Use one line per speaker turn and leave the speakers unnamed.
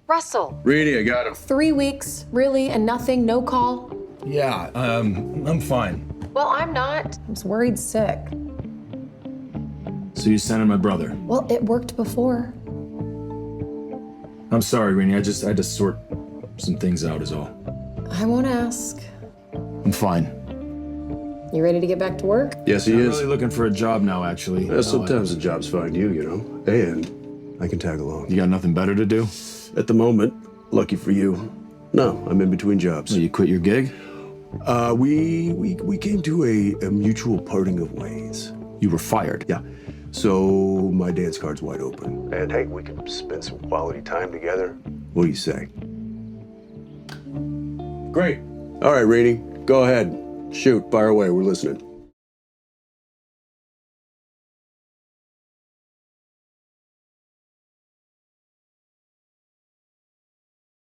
Russell.
Reedy, I got him.
3 weeks, really, and nothing, no call?
Yeah, I'm fine.
Well, I'm not. I was worried sick.
So you sent in my brother.
Well, it worked before.
I'm sorry, Rini. I had to sort some things out is all.
I won't ask.
I'm fine.
You ready to get back to work?
Yes, he
I'm
is.
really looking for a job now, actually.
Sometimes the jobs find you, you know, and I can tag along.
You got nothing better to do?
At the moment, lucky for you, no, I'm in between jobs.
So you quit your gig?
We came to a mutual parting of ways.
You were fired?
Yeah. So my dance card's wide open. And hey, we can spend some quality time together. What do you say?
Great.
All right, Rainey, go ahead. Shoot, fire away. We're listening.